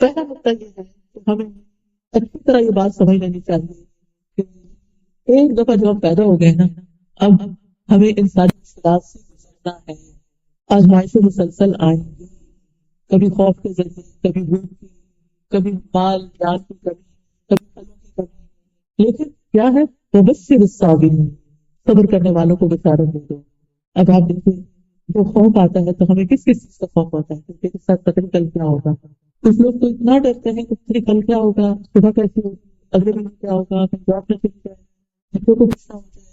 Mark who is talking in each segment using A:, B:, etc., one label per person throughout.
A: پہلا نقطہ یہ ہے کہ ہمیں اچھی طرح یہ بات سمجھ لینی چاہیے کہ ایک دفعہ جب ہم پیدا ہو گئے نا، اب ہمیں ان ساری مشکلات سے گزرنا ہے. آزمائشیں مسلسل آئیں گی، کبھی خوف کے ذریعے، کبھی بھوک کی، کبھی مال جان کی کمی، کبھی پھلوں کی کمی. لیکن کیا ہے، وبشر الصابرین، صبر کرنے والوں کو بشارت دے دو. اب آپ دیکھیں، جو خوف آتا ہے تو ہمیں کس کس چیز کا خوف ہوتا ہے کہ اس ساتھ پتہ نہیں کل کیا ہوگا. کچھ لوگ تو اتنا ڈرتے ہیں کہ پتہ نہیں کل کیا ہوگا، صبح کیسی ہوگی، اگلے دن کیا ہوگا، کہیں جاب نہ چل جائے، بچوں کو کچھ نہ ہو جائے،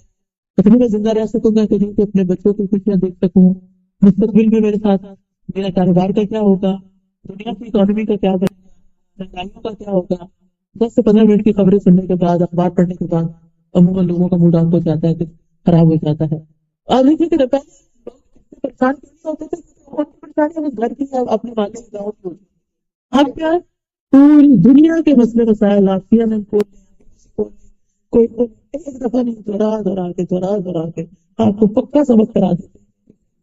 A: پتہ نہیں میں زندہ رہ سکوں گا کہ نہیں، کہ اپنے بچوں کی خوشیاں دیکھ سکوں، مستقبل میں میرے ساتھ میرا کاروبار کا کیا ہوگا، دنیا کی اکانومی کا کیا بنے گا، مہنگائیوں کا کیا ہوگا. 10 سے 15 منٹ کی خبریں سننے کے بعد، اخبار پڑھنے کے بعد عموماً لوگوں کا موڈ آف ہو جاتا ہے، کہ خراب ہو جاتا ہے. اور دیکھیے کہ پہلے لوگ اتنے پریشان کیوں نہیں ہوتے تھے، کیونکہ ان کی پریشانی بس گھر کی یا اپنے والے کی گاؤں کی ہوتی. اب کیا ہے، پوری دنیا کے مسئلے مسائل آپ CNN کھول لیں، کوئی ایک دفعہ نہیں، دورا کے آپ کو پکا سبق کرا دیتے.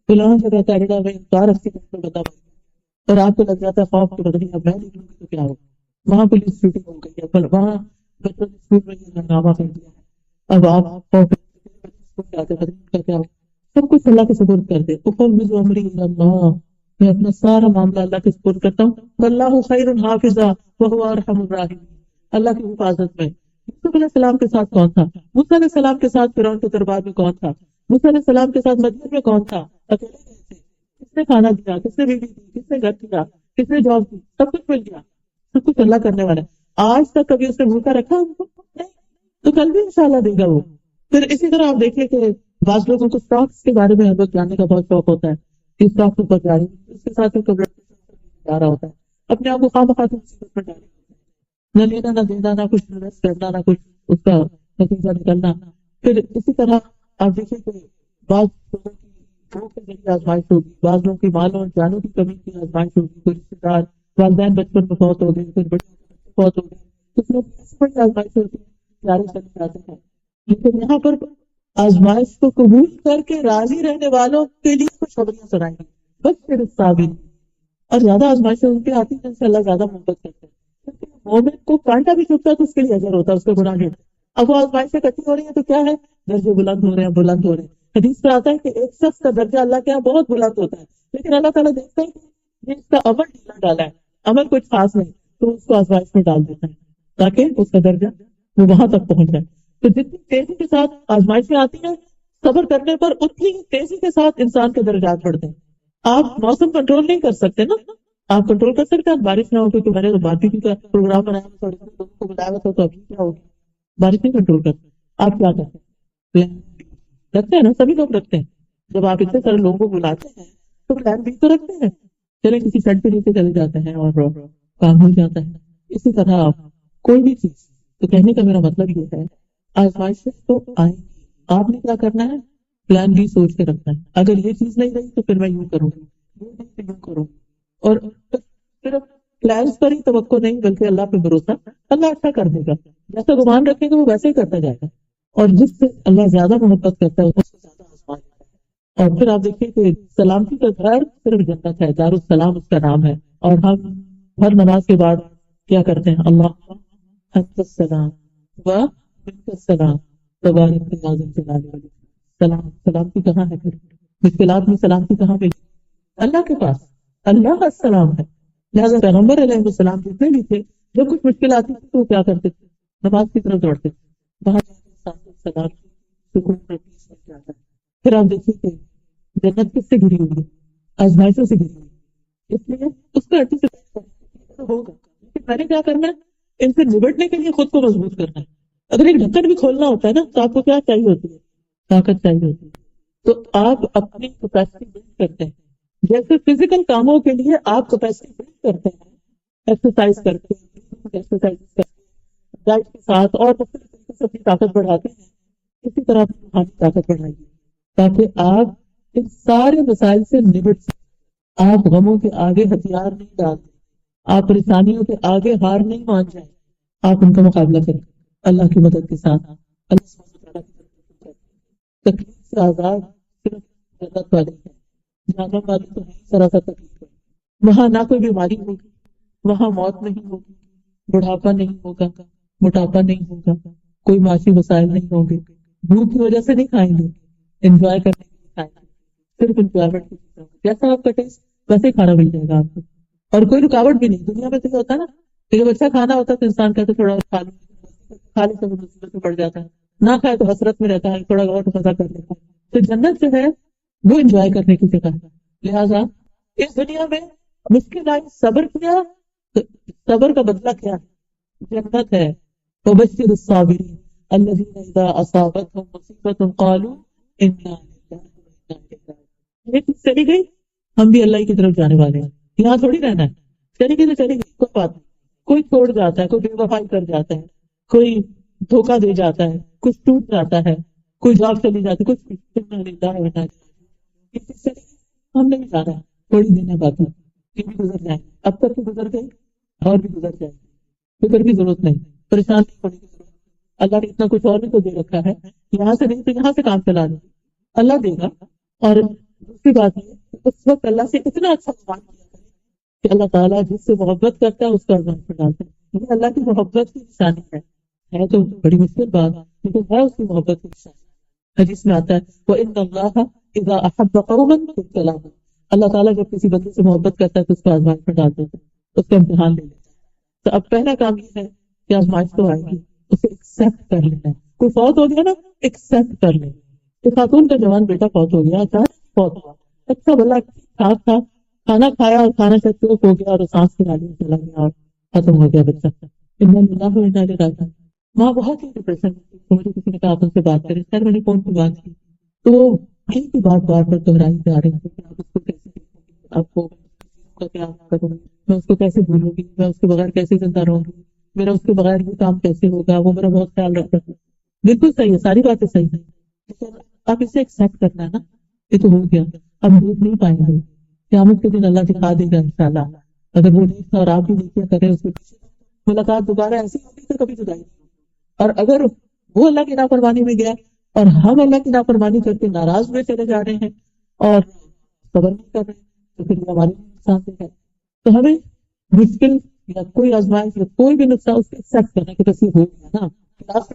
A: فلاں جگہ کینیڈا میں 80 بتا پائے، اور آپ کو لگ جاتا ہے خوف، کہ بدلی اب میں نکلوں گی تو کیا ہوگا، وہاں پولیس شوٹنگ ہو گئی ہے، پر وہاں بچوں نے اسکول میں یہ ہنگامہ کر دیا ہے. اب آپ خوف کا کیا ہوگا. سب کچھ اللہ کے سپرد کر دے. افوض امری الی اللہ، میں اپنا سارا معاملہ اللہ کے سپرد کرتا ہوں. واللہ خیر حافظا وهو ارحم الراحمین. اللہ کی حفاظت میں. یوسف علیہ السلام کے ساتھ کون تھا؟ موسیٰ علیہ السلام کے ساتھ فرعون کے دربار میں کون تھا؟ موسیٰ علیہ السلام کے ساتھ مدین میں کون تھا؟ اکیلے گئے تھے. کس نے کھانا دیا، کس نے بیوی دی، کس نے گھر دیا، کس نے جاب دی، سب کچھ مل گیا. سب کچھ اللہ کرنے والا ہے. آج تک کبھی اس نے بھوکا رکھا ان کو؟ نہیں. تو کل بھی انشاءاللہ دے گا وہ. پھر اسی طرح آپ دیکھیں کہ بعض لوگوں کو اسٹاکس کے بارے میں بہت جاننے کا بہت شوق ہوتا ہے کہ اسٹاک اوپر جا رہی ہے، اس کے ساتھ جا رہا ہوتا ہے، اپنے آپ کو خواہ مخواہ مصیبت میں ڈالے، نہ لینا نہ دینا، نہ کچھ انویسٹ کرنا، نہ کچھ اس کا نتیجہ نکلنا. پھر اسی طرح آپ دیکھیں کہ بعض لوگوں کی بھوک کے ذریعے آزمائش ہوگی، بعض لوگوں کی مالوں اور جانوں کی کمی کی آزمائش ہوگی. کوئی رشتے دار والدین بچپن میں فوت ہو گئے، پھر بڑے فوت ہو گئے. کچھ لوگ ایسی بڑی آزمائش ہوتی ہے، پیارے چلے جاتے ہیں. لیکن یہاں پر آزمائش کو قبول کر کے راضی رہنے والوں کے لیے کچھ خبریاں سنائیں گی. بس پھر صابر. اور زیادہ آزمائشیں ان کے آتی ہیں جن سے اللہ زیادہ محبت کرتے ہیں، کیونکہ مومن کو کانٹا بھی چبھتا ہے تو اس کے لیے اجر ہوتا ہے، اس کو گناہ نہیں ہوتا. اب وہ آزمائشیں کٹھی ہو رہی ہیں تو کیا ہے، درجے بلند ہو رہے ہیں، بلند ہو رہے ہیں. حدیث میں آتا ہے کہ ایک شخص کا درجہ اللہ کے یہاں بہت بلند ہوتا ہے، لیکن اللہ تعالیٰ دیکھتا ہے کہ یہ اس کا عمل ڈھیلا ڈالا ہے، عمل کچھ خاص نہیں، تو اس کو آزمائش میں ڈال دیتا ہے تاکہ اس کا درجہ وہ وہاں تک پہنچ جائے. تو جتنی تیزی کے ساتھ آزمائشیں آتی ہیں، صبر کرنے پر اتنی تیزی کے ساتھ انسان کے درجات بڑھتے ہیں. آپ موسم کنٹرول نہیں کر سکتے نا، آپ کنٹرول کر سکتے ہیں بارش نہ ہو، کیونکہ میں نے تو باربیکیو کا پروگرام بنایا تھا، لوگوں کو بتایا تھا، تو ابھی کیا ہوگی، بارش نہیں کنٹرول کرتے. آپ کیا کرتے ہیں، رکھتے ہیں نا، سبھی لوگ رکھتے ہیں. جب آپ اتنے سارے لوگوں کو بلاتے ہیں تو پلان بھی تو رکھتے ہیں، چلے کسی سیٹ پہ نیچے چلے جاتے ہیں اور کام ہو جاتا ہے. اسی طرح آپ کوئی بھی چیز، تو کہنے کا میرا مطلب یہ ہے، آزمائشیں تو آئیں گی، آپ نے کیا کرنا ہے، پلان بھی سوچ کے رکھنا ہے. اگر یہ چیز نہیں رہی تو پھر میں یوں کروں گی، یہ نہیں تو یوں کروں گی. اور صرف پلانس پر ہی توقع نہیں، بلکہ اللہ پہ بھروسہ. اللہ اچھا کر دے گا، جیسا گمان رکھیں گے وہ ویسے ہی کرتا جائے گا. اور جس سے اللہ زیادہ محبت کرتا ہے اس سے زیادہ آسمان ہے. اور پھر آپ دیکھیے کہ سلامتی کا گھر صرف جنت ہے، دار السلام اس کا نام ہے. اور ہم ہر نماز کے بعد کیا کرتے ہیں، اللہ انت السلام و منک السلام تبارک یا ذا الجلال والاکرام. سلامتی کہاں ہے، پھر مشکلات میں سلامتی کہاں پہ، اللہ کے پاس. اللہ کا السلام ہے. لہٰذا پیغمبر علیہ السلام جتنے بھی تھے، جب کچھ مشکل آتی تھی تو وہ کیا کرتے تھے، نماز کی طرف دوڑتے تھے. وہاں سلام سکون میں پیس مل جاتا ہے. پھر آپ دیکھیے کہ جنت کس سے گھری ہوئی ہے، آزمائشوں سے گھری ہوئی ہے. اس لیے اس کو اچھے سے ہوگا. لیکن میں نے کیا کرنا ہے، ان سے نبٹنے کے لیے خود کو مضبوط کرنا ہے. اگر ایک ڈھکن بھی کھولنا ہوتا ہے نا تو آپ کو کیا چاہیے ہوتی ہے، طاقت چاہیے ہوتی ہے. تو آپ اپنی کیپیسٹی بلڈ کرتے ہیں. جیسے فزیکل کاموں کے لیے آپ کیپیسٹی بلڈ کرتے ہیں، ایکسرسائز کرتے ہیں، ڈائٹ کے ساتھ اور مختلف طریقے سے اپنی طاقت بڑھاتے ہیں. اسی طرح اپنی روحانی طاقت بڑھائیے تاکہ آپ ان سارے مسائل سے نبٹ سکیں. آپ غموں کے آگے ہتھیار نہیں ڈالتے، آپ پریشانیوں کے آگے ہار نہیں مان جائیں، آپ ان کا مقابلہ کریں اللہ کی مدد کے ساتھ. اللہ سبحانہ وتعالیٰ کی طرف سے تکلیف سے آزاد صرف جنت والے ہیں. جہنم والی تو ہے سراسر تکلیف ہے. وہاں نہ کوئی بیماری ہوگی، وہاں موت نہیں ہوگی، بڑھاپا نہیں ہوگا، موٹاپا نہیں ہوگا، کوئی معاشی وسائل نہیں ہوں گے، بھوک کی وجہ سے نہیں کھائیں گے، انجوائے کرنے کے لیے کھائیں گے، صرف انجوائمنٹ کی چیزوں میں جیسا آپ کا ٹیسٹ ویسے ہی کھانا مل جائے گا آپ کو، اور کوئی رکاوٹ بھی نہیں. دنیا میں تو یہ ہوتا ہے نا کہ جب اچھا کھانا ہوتا ہے تو انسان کہتے تھوڑا اور کھا لوں، کھا لیتے تو مصیبت میں پڑ جاتا ہے، نہ کھائے تو حسرت میں رہتا ہے، تھوڑا اور مزہ کر لیتا ہے. تو جنت جو ہے وہ انجوائے کرنے کی جگہ ہے. لہٰذا اس دنیا میں مشکل آئی، صبر کیا، صبر کا بدلہ کیا ہے؟ جنت ہے. وبشر الصابرین الذین اذا اصابتهم مصیبۃ قالوا انا للہ وانا الیہ راجعون. یہ چیز چلی گئی، ہم بھی اللہ کی طرف جانے والے ہیں، یہاں تھوڑی رہنا ہے. چلی گئی تو چلی گئی، کوئی بات نہیں. کوئی چھوڑ جاتا ہے، کوئی بے وفائی کر جاتا ہے، کوئی دھوکہ دے جاتا ہے، کچھ ٹوٹ جاتا ہے، کوئی جاب چلی جاتی ہے، کچھ انا للہ وانا الیہ راجعون. یہ چیز چلی گئی، ہم نے بھی جانا ہے، تھوڑی دن ہے باقی، یہ بھی گزر جائیں گے. اب تک تو گزر گئی اور بھی گزر جائیں گے. فکر کی ضرورت نہیں، پریشان نہیں ہونے کی ضرورت نہیں. اللہ نے اتنا کچھ اور بھی تو دے رکھا ہے، یہاں سے نہیں تو یہاں سے کام چلا دیں، اللہ دے گا. اور دوسری بات یہ، اس وقت اللہ سے اتنا اچھا سوال کیا کہ اللہ تعالیٰ جس سے محبت کرتا ہے اس کا ارمان پر ڈالتا ہے. یہ اللہ کی محبت کی نشانی ہے تو بڑی مشکل بات لیکن ہے اس کی محبت کی نشانی. حدیث میں آتا ہے وَإِنَّ اللَّهَ إِذَا أَحَبَّ قَوْمًا ابْتَلَاهُمْ. اللہ تعالیٰ جب کسی بندے سے محبت کرتا ہے تو اس کو آزمائش پر ڈال دیتا ہے، اس کا امتحان لے لیتا ہے. تو اب پہلا کام یہ ہے کہ آزمائش تو آئے گی، اسے ایکسپٹ کر لینا ہے. کوئی فوت ہو گیا نا، ایکسپٹ کر لیں. کہ خاتون کا جوان بیٹا فوت ہو گیا، اچانک فوت ہوا، اچھا بھلا ٹھاک تھا، کھانا کھایا اور کھانا سے چوک ہو گیا اور سانس کی نالی میں چلا گیا اور ختم ہو گیا بچہ. انا للہ و انا الیہ راجعون. ماں بہت ہی ڈپریشن میں تھی. مجھے کسی نے کہا آپ ان سے بات کریں، خیر میں نے فون پہ بات کی تو وہ ایک ہی بات بار بار دہرائی جا رہی تھی کہ آپ اس کو کیسے دیکھیں گے، آپ کو کا کیا کروں گی، میں اس کو کیسے بھولوں گی، میں اس کے بغیر کیسے زندہ رہوں گی، میرا اس کے بغیر یہ کام کیسے ہوگا. وہ میرا بہت خیال رکھتا تھا. بالکل صحیح ہے، ساری باتیں صحیح ہیں، لیکن آپ اسے ایکسپٹ کرنا ہے نا. یہ تو ہو گیا، اب دیکھ نہیں پائیں گے. قیامت کے دن اللہ دکھا دے گا انشاءاللہ. اگر وہ دیکھتا اور آپ بھی دیکھیا کریں اس کے پیچھے ملاقات دوبارہ ایسی ہوگی تو کبھی جدائی نہیں ہوگی. اور اگر وہ اللہ کی نافرمانی میں گیا اور ہم اللہ کی نافرمانی کر کے ناراض ہوئے چلے جا رہے ہیں اور صبر نہیں کر رہے تو پھر یہ ہمارے نقصان سے ہے. تو ہمیں مشکل یا کوئی آزمائش یا کوئی بھی نقصان اس کو ایکسپٹ کرنا کہ بس یہ ہو گیا نا، بس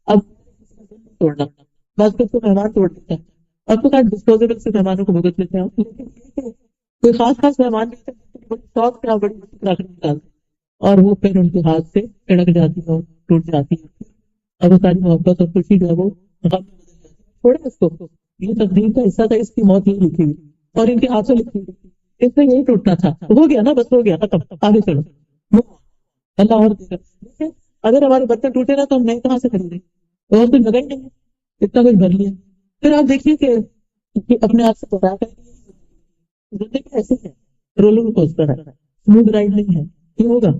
A: اب کسی کا دل نہیں توڑنا. بس پھر تو مہمان توڑ دیتا ہے. اب تو خیر ڈسپوزیبل سے مہمانوں کو بھگت لیتے ہیں، لیکن یہ کہ کوئی خاص خاص مہمان بھی بڑی شوق سے بڑی مشکل نکالتے اور وہ پھر ان کے ہاتھ سے اڑک جاتی ہے اور ٹوٹ جاتی ہے. اب وہ ساری محبت اور خوشی جو ہے وہ غم میں بدل جاتی ہے. چھوڑے اس کو، یہ تقدیر کا حصہ تھا، اس کی موت یہی لکھی ہوئی اور ان کے ہاتھوں لکھی ہوئی، اس میں یہی ٹوٹنا تھا. ہو گیا نا، بس ہو گیا ختم، آگے چلو. اللہ اور دے گا. دیکھیں اگر ہمارے برتن ٹوٹے نا تو ہم نئے کہاں سے خریدیں، اور کچھ جگہ ہی نہیں ہے، اتنا کچھ بھر لیا. پھر آپ دیکھیے کہ اپنے آپ سے بتا کر زندگی ایسی ہے، رولر کوسٹر ہے، اسموتھ رائڈ نہیں ہے. یہ ہوگا،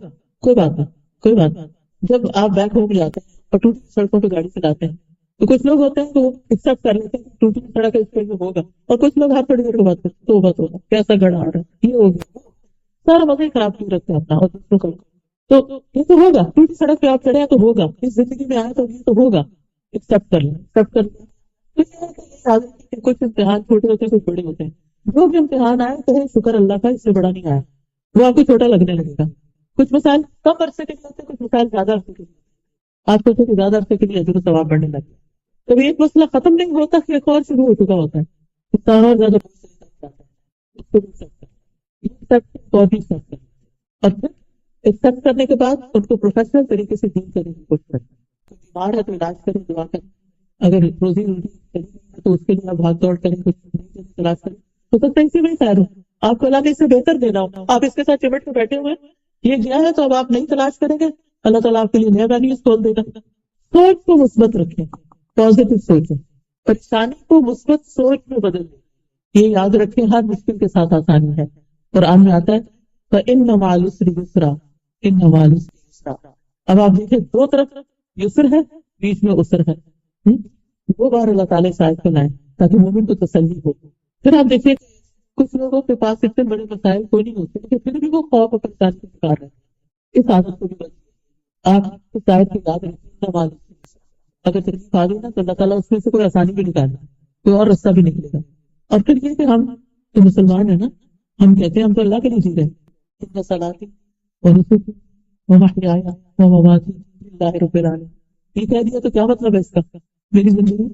A: کوئی بات نہیں، کوئی بات نہیں. جب آپ بیک ہو جاتے ہیں اور ٹوٹی سڑکوں پہ گاڑی چلاتے ہیں تو کچھ لوگ ہوتے ہیں تو وہ ایکسپٹ کر لیتے ہیں کہ ٹوٹی سڑک ہے اس پہ یہ ہوگا، اور کچھ لوگ ہر تھوڑی دیر کے بعد کرتے تو بس ہوگا کیسا گڑھ آ رہا ہے، یہ ہو گیا. سارا مزہ ہی خراب کیوں رکھتے ہیں اپنا اور دوسروں کا. تو یہ تو ہوگا، ٹوٹی سڑک پہ آپ چڑھے ہیں تو ہوگا، اس زندگی میں آئے تو یہ تو ہوگا. ایکسپٹ کر لیں، ایکسپٹ کر لیں. تو یہ ہے کہ یہ یاد رکھیں کہ کچھ امتحان چھوٹے ہوتے ہیں، کچھ بڑے ہوتے ہیں. جو بھی امتحان آئے تو شکر اللہ کا، اس سے بڑا نہیں آیا، وہ آپ کو چھوٹا لگنے لگے گا. کچھ مسائل کم عرصے کے لیے ہوتے ہیں، کچھ مسائل زیادہ عرصے کے لیے. آپ کو زیادہ عرصے کے لیے اجر و ثواب بڑھنے لگے. کبھی ایک مسئلہ ختم نہیں ہوتا کہ ایک اور شروع ہو چکا ہوتا ہے، اس کا اور زیادہ جاتا ہے. اس کو بھی ایکسپٹ کریں اور پھر ایکسپٹ کرنے کے بعد ان کو پروفیشنل طریقے سے ڈیل کرنے کی کوشش کریں. بیمار ہے تو علاج کریں، دعا کریں. اگر روزی روٹی تو اس کے لیے آپ بھاگ دوڑ کریں، کچھ تلاش کریں. تو سکتا ہے اسی میں خیر ہو، آپ کو اللہ نے اس سے بہتر دینا ہو. آپ اس کے ساتھ چمٹ کے بیٹھے ہوئے یہ گیا ہے تو اب آپ نہیں تلاش کریں گے، اللہ تعالیٰ آپ کے لیے نیا ویلیوز کھول دے گا. سوچ کو مثبت رکھیں، پازیٹو سوچیں، پریشانی کو مثبت سوچ میں بدل دیں. یہ یاد رکھیں ہر مشکل کے ساتھ آسانی ہے. قرآن میں آتا ہے فَإِنَّ مَعَ الْعُسْرِ يُسْرًا إِنَّ مَعَ الْعُسْرِ يُسْرًا. اب آپ دیکھیں دو طرف یسر ہے، بیچ میں عسر ہے. دو بار اللہ تعالیٰ سے آیت کو لائیں تاکہ مومن کو تسلی ہو. پھر آپ دیکھیے کچھ لوگوں کے پاس اتنے بڑے مسائل کوئی نہیں ہوتے لیکن پھر بھی وہ خوف اور پریشانی کا شکار ہے. اس عادت کو بھی بچیں. آپ اس آیت کی یاد رکھیں، اگر تکلیف آ گئی نا تو اللہ تعالیٰ اس میں سے کوئی آسانی بھی نکالے، کوئی اور رستہ بھی نکلے گا. اور پھر یہ کہ ہم تو مسلمان ہیں نا، ہم کہتے ہیں ہم تو اللہ کے لیے جی رہے ہیں، ان صلاتی ونسکی ومحیاي ومماتی للہ رب العالمین. یہ کہہ دیا تو کیا مطلب ہے اس کا؟ میری زندگی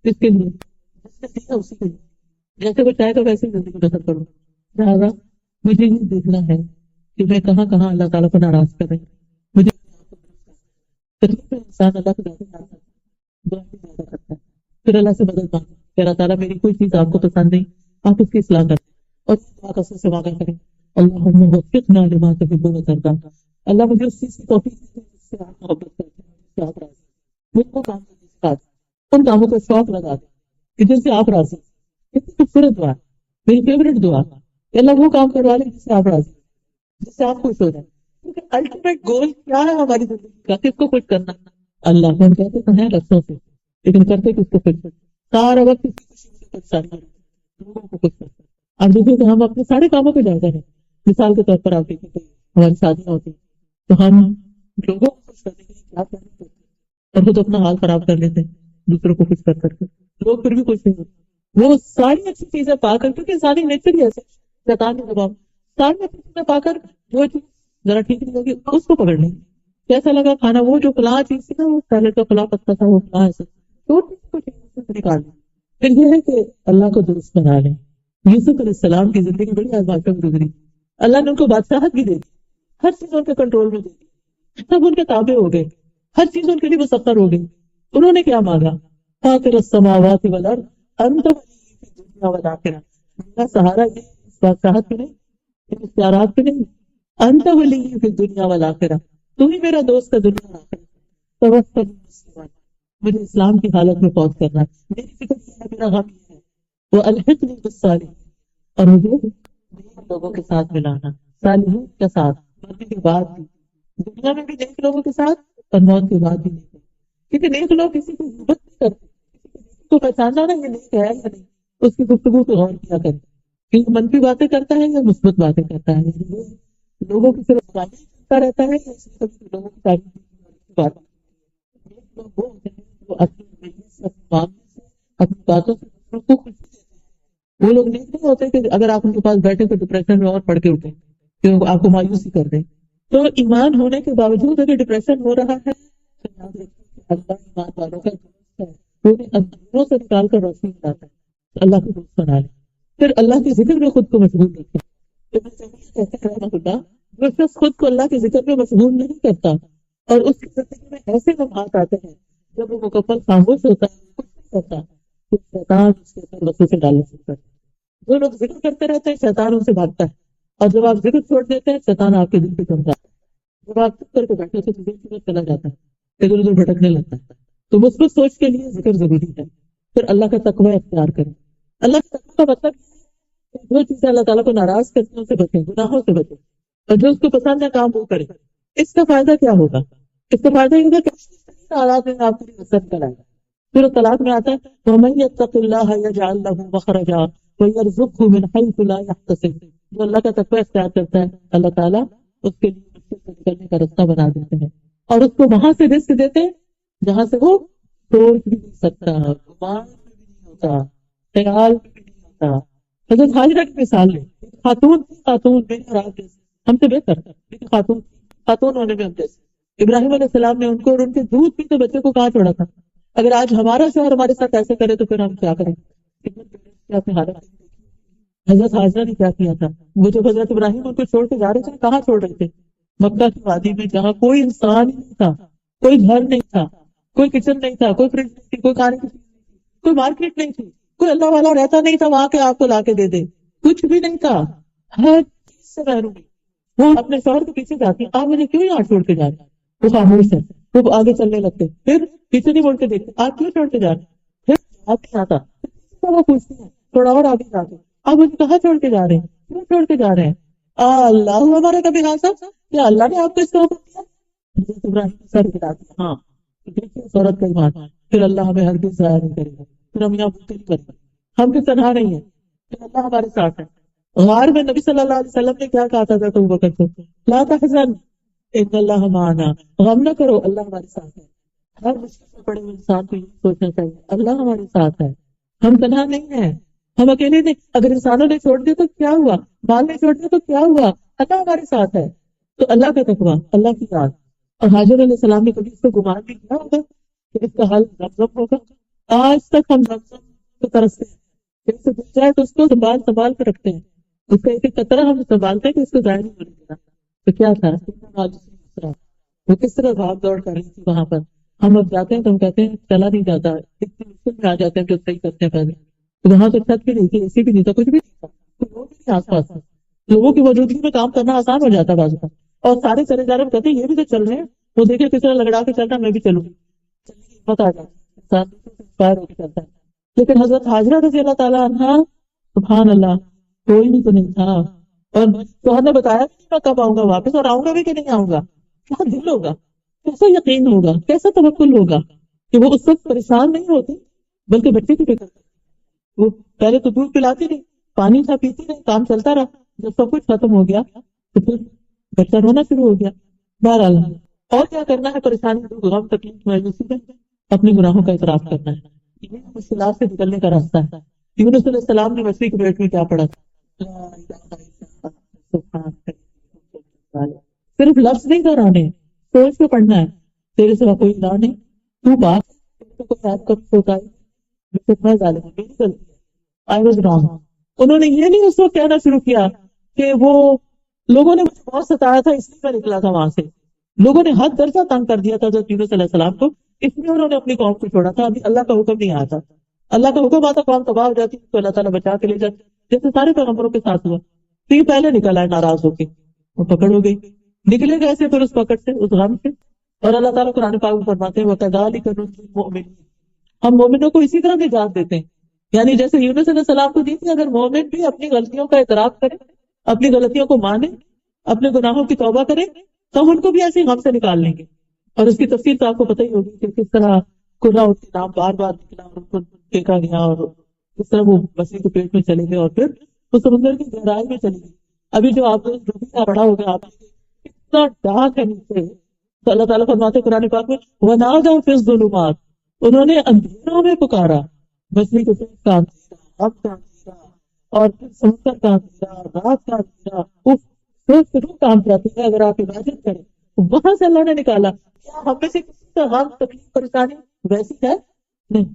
A: کس کے لیے؟ جس نے دیا اسی کے لیے. جیسے وہ چاہے تو ویسے ہی زندگی بسر کروں. لہٰذا مجھے یہ دیکھنا ہے کہ میں کہاں کہاں اللہ تعالیٰ کو ناراض کر رہی ہوں. مجھے تکلیف میں انسان اللہ کو زیادہ ناراض دعا بھی زیادہ کرتا ہے. پھر اللہ سے مدد مانگے کہ اللہ تعالیٰ میری کوئی چیز آپ کو پسند نہیں، آپ اس کی اصلاح کریں اور دعا کثرت سے مانگا کریں. اللہم وفقنا لما تحب وترضى. اللہ مجھے اس چیز کی توفیق دے جس سے آپ محبت کرتے ہیں، جس سے آپ راضی ہیں. مجھ کو کام کرنے سکھا دیں، ان کاموں کو شوق لگا دیں کہ جن سے آپ راضی ہیں. کتنی خوبصورت دعا، میری فیوریٹ دعا کہ اللہ وہ کام کروا لیں جس سے آپ راضی ہیں، جس سے آپ خوش ہو جائیں. کیونکہ الٹیمیٹ گول کیا ہے ہماری زندگی کا؟ کس کو خوش کرنا؟ اللہ کو. ہم کہتے تو ہیں لفظوں سے، لیکن کرتے کس کو خوش کرتے؟ سارا وقت کسی خوشی سے پریشان کرتے، لوگوں کو خوش کرتے. اب دیکھیں کہ ہم اپنے سارے کاموں پہ جاتے ہیں. مثال کے طور پر آپ دیکھیں کہ ہماری شادیاں ہوتی تو ہم لوگوں کو خوش کرنے کے لیے کیا کرتے ہیں اور خود اپنا حال خراب کر لیتے ہیں دوسروں کو خوش کر کے. لوگ پھر بھی خوش نہیں ہوتے. وہ ساری اچھی چیزیں پا کر، کیونکہ انسانی نیچر ہی ایسے شیطان کے دباؤ، ساری اچھی چیزیں پا کر جو چیز ذرا ٹھیک نہیں ہوگی اس کو پکڑ لیں. کیسا لگا کھانا؟ وہ جو فلاں چیز تھی نا، وہ سیلڈ کا فلاں پتا تھا، وہ فلاں ایسا چھوٹی نکال لیں. پھر یہ ہے کہ اللہ کو درست بنا لیں. یوسف علیہ السلام کی زندگی بڑی آزمائشوں میں گزری. اللہ نے ان کو بادشاہت بھی دے دی، ہر چیز ان کے کنٹرول میں دے دی، سب ان کے تابع ہو گئے، ہر چیز ان کے لیے مسخر ہو گئی. انہوں نے کیا مانگا؟ فاطر السماوات والارض انت ولی فی الدنیا والآخرہ. میرا سہارا یہ اس بادشاہت پہ نہیں، ان اختیارات پہ نہیں. انت ولی فی الدنیا والآخرہ، تو ہی میرا دوست ہے دنیا اور آخرت. توفنی مسلما، مجھے اسلام کی حالت میں فوت کرنا. میری فکر یہ ہے، میرا غم یہ ہے، والحقنی بالصالحین، اور مجھے نیک لوگوں کے ساتھ ملانا. صالحین کے ساتھ مرنے کے بعد بھی، دنیا میں بھی نیک لوگوں کے ساتھ اور موت کے بعد بھی نیک. کیونکہ نیک لوگ کسی کو غیبت نہیں کرتے، کسی کو پہچاننا نا یہ نیک ہے یا نہیں، اس کی گفتگو پہ غور کیا کرتے کہ یہ منفی باتیں کرتا ہے یا مثبت باتیں کرتا ہے. لوگوں کی صرف تعریف کرتا رہتا ہے یا اس میں کبھی لوگوں کی تعریف کی بات. نیک لوگ وہ ہوتے ہیں جو اپنی زندگی سے، اپنے معاملے سے، اپنی باتوں سے دوسروں کو خوشی دیتے ہیں. وہ لوگ نیک نہیں ہوتے کہ اگر آپ ان کے پاس بیٹھے تو ڈپریشن میں اور پڑھ کے اٹھیں کہ آپ کو مایوسی کر دیں. تو ایمان ہونے کے باوجود اگر ڈپریشن ہو رہا ہے تو یاد رکھیں کہ اللہ ایمان والوں کا دوست ہے. وہ انہیں اندھیروں سے نکال کر روشنی لاتا ہے. تو اللہ کو دوست بنا لیں. پھر اللہ کے ذکر میں خود کو مشغول رکھیں. ابن تیمیہ کہتے ہیں رحمہ اللہ، جو شخص خود کو اللہ کے ذکر میں مشغول نہیں کرتا اور اس کی زندگی میں ایسے لمحات آتے ہیں جب وہ مکمل خاموش ہوتا ہے، کچھ نہیں کرتا، تو شیطان اس کے اندر وسوسے ڈالنے شروع کرتا ہے. جو لوگ ذکر کرتے رہتے ہیں شیطان ان سے بھاگتا ہے، اور جب آپ ذکر چھوڑ دیتے ہیں شیطان آپ کے دل پہ جم جاتا ہے. جب آپ چپ کر کے بیٹھے ہوتے تو دل کی طرف چلا جاتا ہے، ادھر ادھر بھٹکنے لگتا ہے. تو مثبت سوچ کے لیے ذکر ضروری ہے. پھر اللہ کا تقوی اختیار کریں. اللہ کے تقوی کا مطلب یہ ہے کہ جو چیزیں اللہ تعالیٰ کو ناراض کرتی ہیں ان سے بچیں، گناہوں سے بچیں، اور جو اس کو پسند ہے کام وہ کریں. اس کا فائدہ کیا ہوگا؟ اس کا فائدہ یہ ہوگا کہ حالات میں آپ کی مدد کرائے گا. پھر طلاق میں آتا ہے وَمَن يَتَّقِ اللَّهَ يَجْعَلْ لَهُ مَخْرَجًا وَيَرْزُقْهُ مِنْ حَيْثُ لَا يَحْتَسِبُ. جو اللہ کا تقوی اختیار کرتا ہے اللہ تعالیٰ اس کے لیے مشکل سے نکلنے کا راستہ بنا دیتے ہیں، اور اس کو وہاں سے رزق دیتے ہیں جہاں سے وہ سوچ بھی نہیں سکتا، گمان بھی نہیں ہوتا، خیال بھی نہیں ہوتا. حضرت حاجرہ کی مثال لیں. خاتون تھی، خاتون بے خراب جیسے ہم سے بہتر، لیکن خاتون ہونے میں ہم جیسے. ابراہیم علیہ السلام نے ان کو اور ان کے دودھ پیتے بچے کو کہاں چھوڑا تھا. اگر آج ہمارا شوہر ہمارے ساتھ ایسے کرے تو پھر ہم کیا کریں گے؟ اپنی حالت. حضرت حاجرہ نے کیا کیا تھا؟ وہ جب حضرت ابراہیم ان کو چھوڑ کے جا رہے تھے، کہاں چھوڑ رہے تھے؟ مکہ کی وادی میں، جہاں کوئی انسان ہی نہیں تھا، کوئی گھر نہیں تھا، کوئی کچن نہیں تھا، کوئی فریج نہیں تھی، کوئی کھانے کی چیز نہیں تھی، کوئی مارکیٹ نہیں تھی، کوئی اللہ والا رہتا نہیں تھا وہاں کے آپ کو لا کے دے دے، کچھ بھی نہیں تھا، ہر چیز سے محروم. وہ اپنے شوہر کے پیچھے جاتی، آپ مجھے کیوں یہاں چھوڑ کے جا رہے ہیں؟ وہ خاموش ہے. وہ آگے چلنے لگتے، پھر پیچھے نہیں مڑ کے دیکھتے، آپ کیوں چھوڑ کے جا رہے ہیں؟ پھر آپ نہیں آتا، وہ پوچھتی ہیں تھوڑا اور آگے جا کے، آپ مجھے کہاں چھوڑ کے جا رہے ہیں؟ کیوں چھوڑ کے جا رہے ہیں؟ اللہ ہمارا کبھی حاصل، کیا اللہ نے آپ کو اس کا حکم دیا؟ حضرت ابراہیم سر گراتے ہیں. ہاں دیکھیے اس عورت کا ایمان. پھر اللہ ہمیں ہرگز ضائع نہیں کرے گا، پھر ہم یہاں بھوکے نہیں کریں گے، ہم بھی تنہا نہیں ہیں، پھر اللہ ہمارے ساتھ ہے. غار میں نبی صلی اللہ علیہ وسلم نے کیا کہا تھا تو بکر کو؟ لا تحزن ان اللہ معنا، غم نہ کرو اللہ ہمارے ساتھ ہے. ہر مشکل میں پڑے ہوئے انسان کو یہ سوچنا چاہیے اللہ ہمارے ساتھ ہے، ہم تنہا نہیں ہیں. ہم اکیلے نہیں، اگر انسانوں نے چھوڑ دیا تو کیا ہوا، مال نے چھوڑ دیا تو کیا ہوا، اللہ ہمارے ساتھ ہے۔ تو اللہ کا تقویٰ، اللہ کی یاد۔ اور حاجر علیہ السلام نے کبھی اس کو گمان بھی کیا ہوگا کہ اس کا حل زمزم ہوگا؟ آج تک ہم زمزم کو ترستے ہیں کہ اس سے دل جائے تو اس کو سنبھال سنبھال کے رکھتے ہیں، اس کا ایک ایک قطرہ ہم سنبھالتے ہیں کہ اس کو ضائع نہیں ہونے دینا۔ تو کیا تھا وہ کس طرح بھاگ دوڑ کر رہی تھی وہاں پر۔ ہم اب جاتے ہیں تو ہم کہتے ہیں چلا نہیں جاتا، اتنی مشکل میں آ جاتے ہیں جو صحیح کرتے ہیں پہلے۔ تو وہاں تو چھت بھی نہیں تھی، اے سی بھی نہیں تھا، کچھ بھی نہیں تھا، کوئی لوگ بھی نہیں آس پاس۔ لوگوں کی موجودگی میں کام کرنا آسان ہو جاتا بعض کا، اور سارے چلے جا رہے ہیں، کہتے ہیں یہ بھی تو چل رہے ہیں، وہ دیکھے کس طرح لگڑا کے چلتا ہے، میں بھی چلوں گی، ہمت آ جاتی ہے، انسان انسپائر ہو کے چلتا ہے۔ لیکن حضرت حاجرہ رضی اللہ تعالیٰ عنہا، سبحان اللہ، کوئی بھی تو نہیں تھا، اور شوہر نے بتایا بھی نہیں میں کب آؤں گا واپس، اور آؤں گا بھی کہ نہیں آؤں گا۔ کیا دل ہوگا، کیسا یقین ہوگا، کیسا توکل ہوگا کہ وہ اس وقت پریشان نہیں ہوتی بلکہ بچے کی فکر کرتی۔ وہ پہلے تو دودھ پلاتی نہیں، پانی تھا پیتی نہیں، کام چلتا رہا، جب سب کچھ ختم ہو گیا تو پھر بچہ رونا شروع ہو گیا۔ بہرحال اور کیا کرنا ہے، پریشانی غم تکلیف مایوسی میں اپنے گناہوں کا اعتراف کرنا ہے، یہ مشکلات سے نکلنے کا راستہ ہے۔ یونس علیہ السلام نے مچھلی کے پیٹ میں کیا پڑھا تھا؟ صرف لفظ نہیں دہرانے، سوچ کے پڑھنا ہے، تیرے سوا کوئی الہ نہیں، تو بات کو یاد کر سوتا ہے، میں ظالم ہوں، میری غلطی ہے، I was wrong۔ انہوں نے یہ نہیں اس وقت کہنا شروع کیا کہ وہ لوگوں نے مجھے بہت ستایا تھا اس لیے میں نکلا تھا وہاں سے، لوگوں نے حد درجہ تنگ کر دیا تھا حضرت یونس علیہ السلام کو، اس لیے انہوں نے اپنی قوم کو چھوڑا تھا۔ ابھی اللہ کا حکم نہیں آیا تھا، اللہ کا حکم آتا قوم تباہ ہو جاتی تو اللہ تعالیٰ بچا کے لے جاتے، جیسے سارے پیغمبروں کے ساتھ ہوا۔ تو یہ پہلے نکل آئے ناراض ہو کے، وہ پکڑ ہو گئی، نکلے کیسے پھر اس پکڑ سے، اس غم سے؟ اور اللہ تعالیٰ قرآن پاک میں فرماتے ہیں وَكَذَلِكَ نُنْجِي الْمُؤْمِنِينَ، ہم مومنوں کو اسی طرح نجات دیتے ہیں، یعنی جیسے یونس علیہ السلام کو دی تھی، اگر مومن بھی اپنی غلطیوں کا اعتراف کرے، اپنی غلطیوں کو مانے، اپنے گناہوں کی توبہ کرے، تو ہم ان کو بھی ایسے غم سے نکال لیں گے۔ اور اس کی تفصیل تو آپ کو پتہ ہی ہوگی کہ کس طرح قرہ ان کے نام بار بار نکلا اور ان کو دیکھا گیا، اور کس طرح وہ مچھلی کے پیٹ میں چلے گئے اور پھر وہ سمندر کی گہرائی میں چلی گئی۔ ابھی جو آپ جو بھی پڑا ہوگا آپ اتنا ڈارک ہے نیچے، تو اللہ تعالیٰ فرماتے ہیں قرآن پاک میں وَنَادَوْا فِي الظُّلُمَاتِ، انہوں نے اندھیروں میں پکارا، مچھلی کے پیٹ کا اندھیرا، اب کا اندھیرا، اور پھر سمندر کا اندھیرا، رات کا اندھیرا، روح کام جاتی ہے اگر آپ امیجن کریں، وہاں سے اللہ نے نکالا۔ کیا ہم میں سے کسی کا غم تکلیف پریشانی ویسی ہے؟ نہیں۔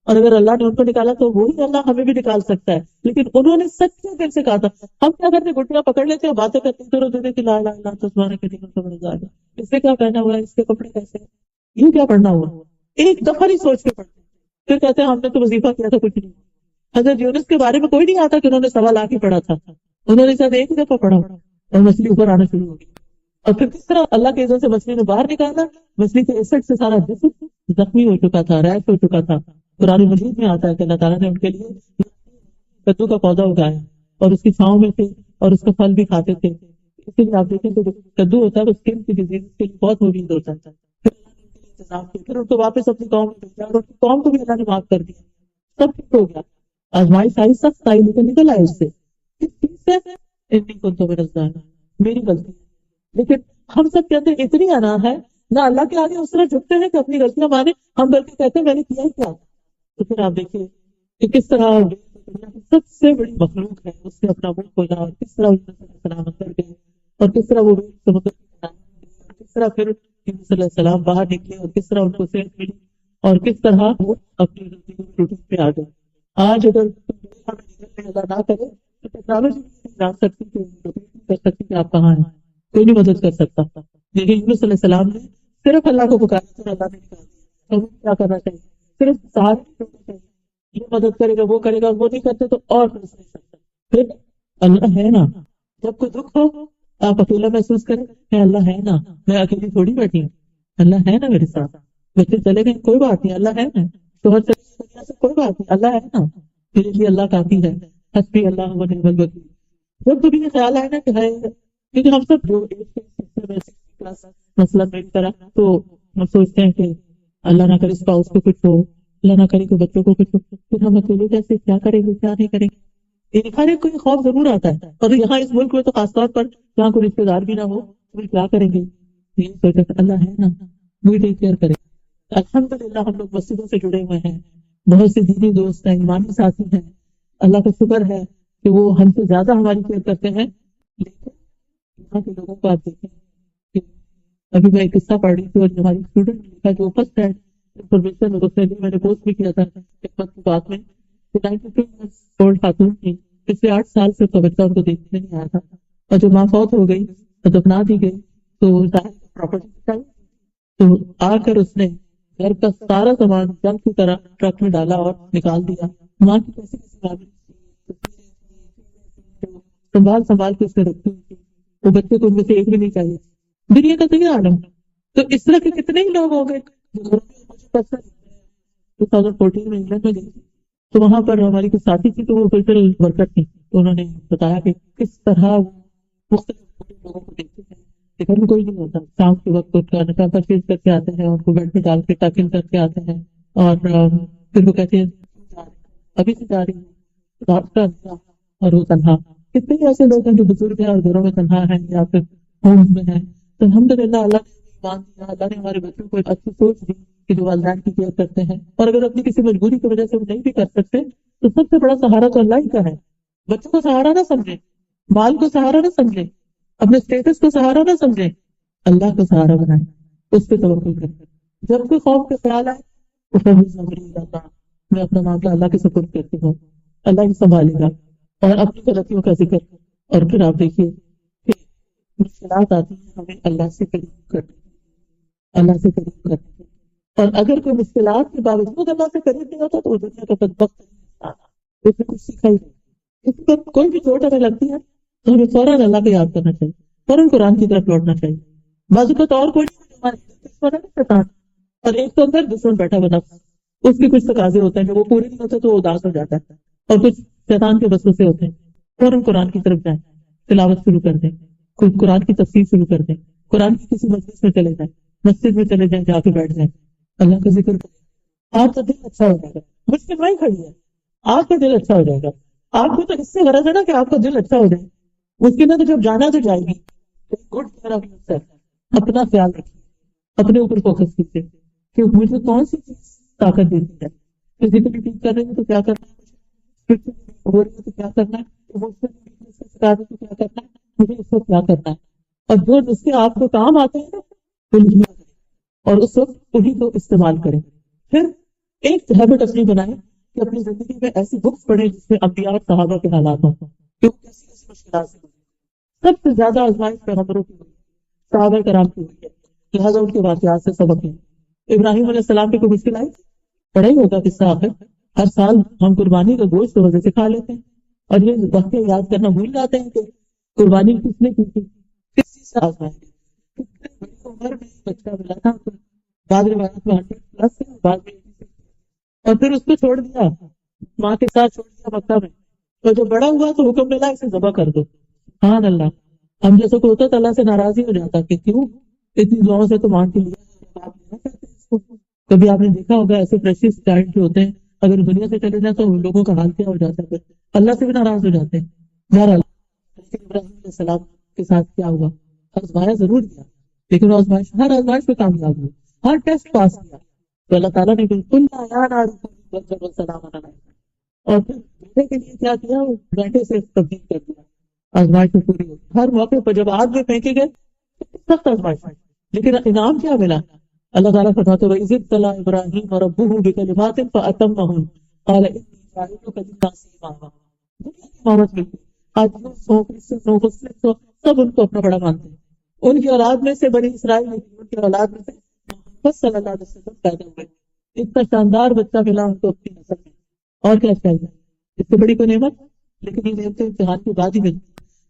A: اور اگر اللہ نے ان کو نکالا تو وہی اللہ ہمیں بھی نکال سکتا ہے، لیکن انہوں نے سچے دل سے کہا تھا۔ ہم کیا کرتے، گٹیاں پکڑ لیتے اور باتیں کرتے تو روتے کہ لا الہ الا انت سبحانک انی کنت من الظالمین، اس سے کیا پہنا ہوا ہے، اس کے کپڑے کیسے ہیں، یہ کیا پڑھنا ہوا، ایک دفعہ نہیں سوچ کے پڑھتے، پھر کہتے ہیں ہم نے تو وظیفہ کیا تھا، کچھ نہیں۔ حضرت یونس کے بارے میں کوئی نہیں آتا کہ انہوں نے 1.25 لاکھ ہی پڑھا تھا، انہوں نے صرف ایک ہی دفعہ پڑھا اور مچھلی اوپر آنا شروع ہو گئی، اور پھر کس طرح اللہ کے اذن سے مچھلی نے باہر نکالا، مچھلی کے ایسڈ سے سارا جسم زخمی ہو چکا تھا، ریش ہو چکا تھا۔ قرآن مجید میں آتا ہے کہ اللہ تعالیٰ نے ان کے لیے کدو کا پودا اگایا اور اس کی چھاؤں میں تھے اور اس کا پھل بھی کھاتے تھے، اس لیے آپ دیکھیں کہ کدو ہوتا ہے وہ اسکن کی ڈیزیز کے لیے بہت مفید ہوتا ہے۔ پھر اللہ نے ان کے لیے انتظام کیا، پھر ان کو واپس اپنی قوم میں بھیجا اور ان کی قوم کو بھی اللہ نے معاف کر دیا، سب ٹھیک ہو گیا۔ آزمائش آئی، سخت آئی، لیکن نکل آئے اس سے، کس چیز سے؟ انی کنت من الظالمین، میری غلطی ہے۔ لیکن ہم سب کہتے ہیں اتنی انا ہے، نہ اللہ کے آگے اس طرح جھکتے ہیں کہ اپنی غلطیاں مانے، ہم بلکہ کہتے ہیں میں نے کیا ہی کیا۔ تو پھر آپ دیکھیے کہ کس طرح دنیا کی سب سے بڑی مخلوق ہے، اس نے اپنا منہ کھولا اور کس طرح یونس علیہ السلام اندر گئے، اور کس طرح وہ سمندر کے کنارے گئے، اور کس طرح پھر یونس علیہ السلام باہر نکلے، اور کس طرح ان کو صحت ملی، اور کس طرح وہ اپنی غلطی کی روٹین پہ آ گئے۔ آج اگر ہمیں اللہ نہ کرے تو ٹیکنالوجی نہیں جان سکتی کہ روٹین کر سکتی کہ آپ کہاں ہیں، کوئی نہیں مدد کر سکتا۔ لیکن یونس علیہ السلام نے صرف اللہ کو پکارا تھا، اللہ نے نکال دیا۔ ہمیں کیا کرنا چاہیے؟ صرف سہارے کرنا چاہیے، یہ مدد کرے گا وہ کرے گا، وہ نہیں کرتے تو اور کچھ نہیں سکتا۔ پھر اللہ ہے نا، جب کوئی دکھ ہو آپ اکیلا محسوس کریں کہ اللہ ہے نا، میں اکیلی تھوڑی بیٹھی ہوں، اللہ ہے نا میرے ساتھ، بچے چلے گئے کوئی بات نہیں، اللہ ہے نا، شوہر چلے گئے سے کوئی بات نہیں، اللہ ہے نا، میرے لیے اللہ کافی ہے، حسبی اللہ و نعم الوکیل۔ جب کبھی یہ خیال آئے نا کہ ہے، کیونکہ ہم سب جو مثلاً میری طرح تو ہم سوچتے ہیں کہ اللہ نہ کرے اسپاؤس کو کچھ ہو، اللہ نہ کرے کہ بچوں کو کچھ ہو، پھر ہم اکیلے کیسے کیا کریں گے، کیا نہیں کریں گے، ہر ایک کو یہ خوف ضرور آتا ہے۔ اور یہاں اس ملک میں تو خاص طور پر جہاں کوئی رشتے دار بھی نہ ہو تو کیا کریں گے، یہ سوچا کہ اللہ ہے نا، وہی ٹیک کیئر کرے۔ الحمدللہ ہم لوگ مسجدوں سے جڑے ہوئے ہیں، بہت سے دینی دوست ہیں، ایمانی ساتھی ہیں، اللہ کا شکر ہے کہ وہ ہم سے زیادہ ہماری کیئر کرتے ہیں. لیکن یہاں کے لوگوں کو آپ دیکھیں کہ ابھی میں ایک قصہ پڑھ رہی تھی اور ہماری اسٹوڈنٹ نے لکھا جو فرسٹ ہینڈ انفارمیشن اس نے دی, میں نے پوسٹ بھی کیا تھا خدمت کی بات میں کہ 92 ایئرس اولڈ خاتون تھی, پچھلے 8 سال سے اس کا بچہ ان کو دیکھنے نہیں آیا تھا, اور جو ماں فوت ہو گئی تو دفنا دی گئی تو پراپرٹی چاہیے, تو آ کر اس نے گھر کا سارا سامان جنگ کی طرح ٹرک میں ڈالا اور نکال دیا. ماں کی کیسی سنبھال سنبھال کے اس نے رکھی ہوئی تھی, وہ بچے کو ان میں سے ایک بھی نہیں چاہیے. دنیا کا تو یہ عالم. تو اس طرح کے کتنے ہی لوگ ہو گئے. 2014 میں انگلینڈ میں گئی تھی تو وہاں پر ہماری کچھ ساتھی تھی, تو وہ کلچرل ورکر تھی, تو انہوں نے بتایا کہ کس طرح وہ مختلف لوگوں کو دیکھتے ہیں کہ گھر میں کوئی نہیں ہوتا, شام کے وقت اٹھ کر نشا پرچیز کر کے آتے ہیں, ان کو بیڈ پہ ڈال کے ٹاکن کر کے آتے ہیں, اور پھر وہ کہتے ہیں ابھی سے جا رہی ہوں رات کا اندھیرا اور وہ تنہا. کتنے ہی ایسے لوگ ہیں جو بزرگ ہیں اور گھروں میں تنہا ہیں یا پھر ہومز میں ہیں. تو الحمدللہ اللہ نے ایمان دیا, اللہ نے ہمارے بچوں کو ایک اچھی سوچ دی کہ جو والدین کی کیئر کرتے ہیں, اور اگر اپنی کسی مجبوری کی وجہ سے وہ نہیں بھی کر سکتے تو سب سے بڑا سہارا تو اللہ ہی کا ہے. بچوں کو سہارا نہ سمجھے, مال کو سہارا نہ سمجھے, اپنے اسٹیٹس کو سہارا نہ سمجھے, اللہ کو سہارا بنائے, اس پہ توقع کریں. جب کوئی خوف کا خیال آئے میں اپنا معاملہ اللہ کے سپرد کرتی ہوں, اللہ ہی سنبھالے گا. اور اپنی غلطیوں کا ذکر, اور پھر آپ دیکھیے کہ مشکلات آتی ہیں ہمیں اللہ سے قریب کرنے, اللہ سے قریب کرنے. اور اگر کوئی مشکلات کے باوجود اللہ سے قریب نہیں ہوتا تو وہ دنیا کا بدبخت انسان ہے, اس نے کچھ سیکھا ہی نہیں. اس پر کوئی بھی چوٹ ہمیں لگتی ہے تو ہمیں فوراً اللہ کو یاد کرنا چاہیے, فوراً قرآن کی طرف لوٹنا چاہیے. بازو کا تو اور کوئی نہیں, اور ایک تو اندر دشمن بیٹھا بنا, اس کے کچھ تقاضے ہوتے ہیں, جب وہ پورے نہیں ہوتے تو وہ اداس ہو جاتا ہے, اور کچھ شیطان کے وسوسے ہوتے ہیں. فوراً قرآن کی طرف جائیں, تلاوت شروع کر دیں, کوئی قرآن کی تفسیر شروع کر دیں, قرآن کی کسی مجلس میں چلے جائیں, مسجد میں چلے جائیں, جا کے بیٹھ جائیں, اللہ کا ذکر کریں. آپ کا دل اچھا ہو جائے گا. مشکل نہیں کھڑی ہے, آپ کا دل اچھا ہو جائے گا. آپ کو تو اس سے غرض ہے نا کہ آپ کا دل اچھا ہو جائے. مشکل ہے تو جب جانا تو جائے گی. Good care of your self, اپنا خیال رکھیے, اپنے اوپر فوکس کیجیے کہ مجھے کون سی چیز طاقت دیتی ہے. فزیکلی ٹھیک کر رہے ہیں تو کیا کرنا ہے, ہو رہی ہے تو کیا کرنا ہے, سکھا دیں تو کیا کرنا ہے, مجھے اس وقت کیا کرنا ہے. اور جو جس کے آپ کو کام آتے ہیں نا وہ لکھنا کریں, اور اس وقت انہیں کو استعمال کریں. پھر ایک ہیبٹ اپنی بنائیں کہ اپنی زندگی میں ایسی بکس پڑھیں جس میں انبیاء اور صحابہ کے حالات ہوں, کہ وہ کیسی کیسی مشکلات سے گزرے. سب سے زیادہ آزمائش پیغمبروں کی ہوئی ہے, صحابہ کرام کی ہوئی ہے, لہٰذا ان کے واقعات سے سبق لیں. ابراہیم علیہ السلام پہ کوئی مشکل آئی, پڑھا ہی ہوگا قصہ آخر. ہر سال ہم قربانی کا گوشت وجہ سے کھا لیتے ہیں, اور یہ واقعہ یاد کرنا بھول جاتے ہیں کہ قربانی کس نے کی تھی, کس چیز سے آزمائیں گے. کتنے بڑی عمر میں بچہ ملا تھا, بعض روایات میں 100+ سے, بعض میں 86, اور پھر اس کو چھوڑ دیا, ماں کے ساتھ چھوڑ دیا مکہ میں. اور جب بڑا ہوا تو حکم ملا اسے ذبح کر دو. سبحان اللہ. ہم جیسا کو ہوتا تو اللہ سے ناراض ہی ہو جاتا کہ کیوں اتنی دعاؤں سے تو مان کے لیا. کبھی آپ نے دیکھا ہوگا ایسے پریشیس چائلڈ جو ہوتے ہیں, اگر دنیا سے چلے جائیں تو لوگوں کا حال کیا ہو جاتا ہے, پھر اللہ سے بھی ناراض ہو جاتے ہیں. بہرحال ابراہیم علیہ السلام کے ساتھ کیا ہوا, آزمایا ضرور گیا, لیکن ہر آزمائش میں کامیاب ہوئی, ہر ٹیسٹ پاس کیا. تو اللہ تعالیٰ نے بالکل اور پھر بیٹے کے لیے کیا کیا, بیٹے سے تبدیل کر دیا. آزمائش میں پوری ہوئی. ہر موقع پر جب آگ میں پھینکے گئے سخت آزمائش, لیکن انعام کیا ملا. اللہ تعالیٰ فرماتے ہیں وَإِذِ ابْتَلَىٰ إِبْرَاهِيمَ رَبُّهُ بِكَلِمَاتٍ فَأَتَمَّهُنَّ قَالَ إِنِّي جَاعِلُكَ لِلنَّاسِ إِمَامًا. امامت ملتی, آج سب ان کو اپنا بڑا مانتے ہیں. ان کی اولاد میں سے بنی اسرائیل میں, ان کی اولاد میں سے محمد صلی اللہ علیہ وسلم پیدا ہوئے. اتنا شاندار بچہ ملا ان کو اپنی نسل میں, اور کیا چاہیے, اس سے بڑی کوئی نعمت. لیکن یہ نعمتیں امتحان کے بعد ہی ملتی.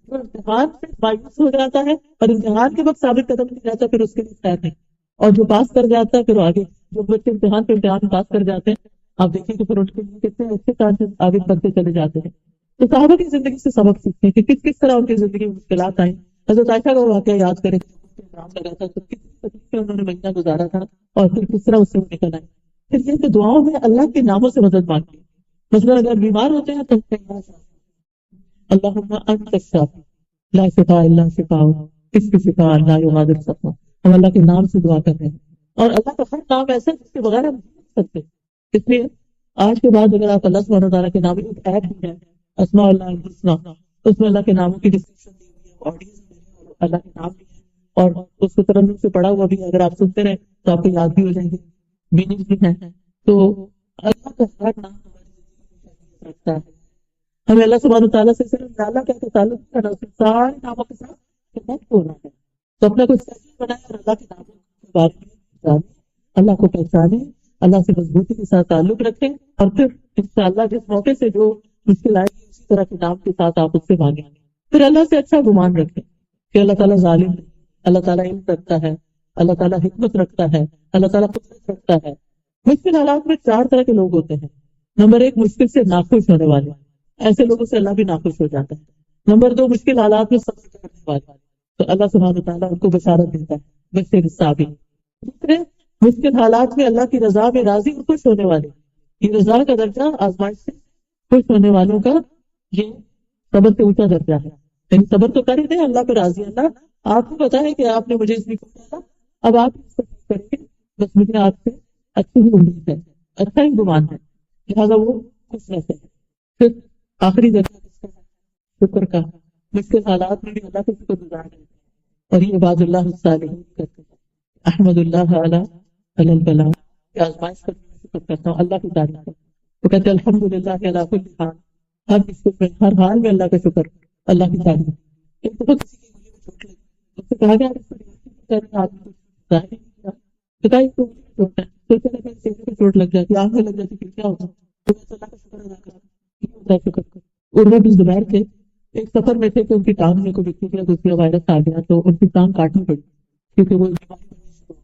A: جو امتحان سے مایوس ہو جاتا ہے اور امتحان کے وقت ثابت قدم نہیں رہتا, پھر اس کے لیے خیر نہیں. اور جو پاس کر جاتا ہے پھر آگے, جو بچے امتحان پہ امتحان پاس کر جاتے ہیں, آپ دیکھیں کہ پھر ان کے لیے کتنے اچھے چانسز آگے بڑھتے چلے جاتے ہیں. تو صحابہ کی زندگی سے سبق سیکھتے ہیں کہ کس طرح ان کی زندگی میں مشکلات آئیں. حضرت عائشہ کا واقعہ یاد کریں, لگا تھا تو کتنی تکلیف سے انہوں نے مہینہ گزارا تھا, اور پھر کس طرح اس سے نکل آئے. پھر یہ کہ دعاؤں میں اللہ کے ناموں سے مدد مانگی. مثلا اگر بیمار ہوتے ہیں تو اللہم انت الشافی لا شفاء الا شفاؤک اشف شفاء لا یغادر سقما. ہم اللہ کے نام سے دعا کر رہے ہیں, اور اللہ کا ہر نام ایسا ہے جس کے بغیر ہم نہیں سکتے. اس لیے آج کے بعد اگر آپ اللہ سبحانہ تعالیٰ کے نام، ایک ایپ بھی ہے اسماء اللہ الحسنیٰ، اس میں اللہ کے ناموں کی ڈسکرپشن دی ہوئی ہے، آڈیوز بھی ہے اور اللہ کے نام بھی ہے، اور اس کو ترنم سے پڑھا ہوا بھی ہے، اگر آپ سنتے رہیں تو آپ کو یاد بھی ہو جائیں گے، میننگ بھی ہے۔ تو اللہ کا ہر نام ہماری زندگی میں اہمیت رکھتا ہے۔ ہمیں اللہ سبحانہ تعالیٰ سے صرف اللہ کا تعلق نہیں کرنا، اس کے سارے ناموں کے ساتھ کنیکٹ ہونا ہے۔ تو اپنا کچھ سیشن بنائے اور اللہ کے ناموں کے بارے میں جانے، اللہ کو پہچانے، اللہ سے مضبوطی کے ساتھ تعلق رکھیں، اور پھر انشاءاللہ جس موقع سے جو مشکل آئے گی اسی طرح کے نام کے ساتھ آپ اس سے مانگیں۔ پھر اللہ سے اچھا گمان رکھیں کہ اللہ تعالیٰ ظالم نہیں، اللہ تعالیٰ علم رکھتا ہے، اللہ تعالیٰ حکمت رکھتا ہے، اللہ تعالیٰ قدرت رکھتا ہے۔ مشکل حالات میں 4 طرح کے لوگ ہوتے ہیں۔ نمبر 1، مشکل سے ناخوش ہونے والے، ایسے لوگوں سے اللہ بھی ناخوش ہو جاتا ہے۔ نمبر 2، مشکل حالات میں صبر کرنے والے، تو اللہ سبحانہ تعالیٰ ان کو بشارت دیتا ہے، بشر الصابرین۔ دوسرے، مشکل حالات میں اللہ کی رضا میں راضی اور خوش ہونے والے، یہ رضا کا درجہ آزمائش سے خوش ہونے والوں کا یہ صبر سے اونچا درجہ ہے۔ یعنی صبر تو کر ہی دیں، اللہ پہ راضی، اللہ آپ کو پتا ہے کہ آپ نے مجھے اس لیے ڈالا، اب آپ اس کو ٹھیک کریں گے، بس مجھے آپ سے اچھی ہی امید ہے، اچھا ہی گمان ہے، لہٰذا وہ خوش رہتے ہیں۔ پھر آخری درجہ کس کا ہے؟ شکر کا۔ مشکل حالات میں بھی اللہ کا شکر گزار ہے، اور یہ عباد اللہ الصالحین کرتے ہیں۔ احمد اللہ علی البلاء، کہ آزمائش پر میں شکر کرتا ہوں، اللہ کی تعریف ہے۔ وہ کہتے ہیں الحمدللہ علی کل حال، ہر مشکل میں، ہر حال میں اللہ کا شکر، اللہ کی تعریف۔ ایک دفعہ کسی کی انگلی میں چوٹ لگی، اس سے کہا گیا اس کو آدمی کو ظاہر ہی نہیں کیا، بتا اس کو چوٹ ہے، سوچا کہ چہرے پہ چوٹ لگ جاتی، آنکھ میں لگ جاتی، پھر کیا ہوتا؟ تو بس اللہ کا شکر ادا کرا، یہ ہوتا ہے شکر کا۔ عروہ بن زبیر تھے، ایک سفر میں تھے کہ ان کی ٹانگ میں کوئی بیکٹیریا دوسرا وائرس آ گیا، تو ان کی ٹانگ کاٹنی پڑی کیونکہ وہ بیماری بننے شروع ہو۔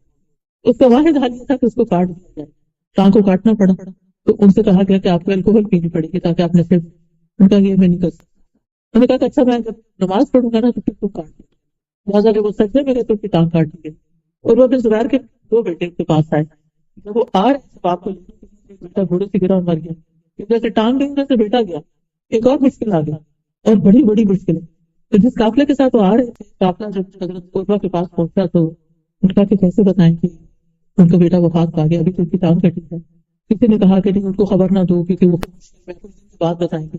A: اس کا واحد حل یہ تھا کہ اس کو کاٹ دیا جائے، ٹانگ کو کاٹنا پڑا۔ تو ان سے کہا گیا کہ آپ کو الکوہل پینی پڑے گی تاکہ آپ نشے میں۔ ان کا یہ میں نہیں کر سکتا۔ انہوں نے کہا کہ اچھا میں جب نماز پڑھوں گا نا تو پھر تم کاٹ دیں، لہٰذا جب وہ سجدے میں گئے تو ان کی ٹانگ کاٹ دی گئی۔ اور وہ بن زبیر کے 2 بیٹے ان کے پاس آئے، جب وہ آ رہے تھے باپ کو لینے کے لیے، ایک بیٹا گھوڑے سے گرا اور مر گیا، ادھر سے ٹانگ گئی، ادھر سے بیٹا گیا، ایک اور مشکل آ گئی، اور بڑی بڑی مشکلیں۔ تو جس قافلے کے ساتھ وہ آ رہے تھے، قافلہ جب حضرت عروہ کے پاس پہنچا تو ان کا کہ کیسے بتائیں کہ ان کا بیٹا وفات پا گیا، ابھی تو ان کی ٹانگ کٹی ہے۔ کسی نے کہا کہ نہیں ان کو خبر نہ دو کیونکہ وہ کچھ دن کے بعد بتائیں گے،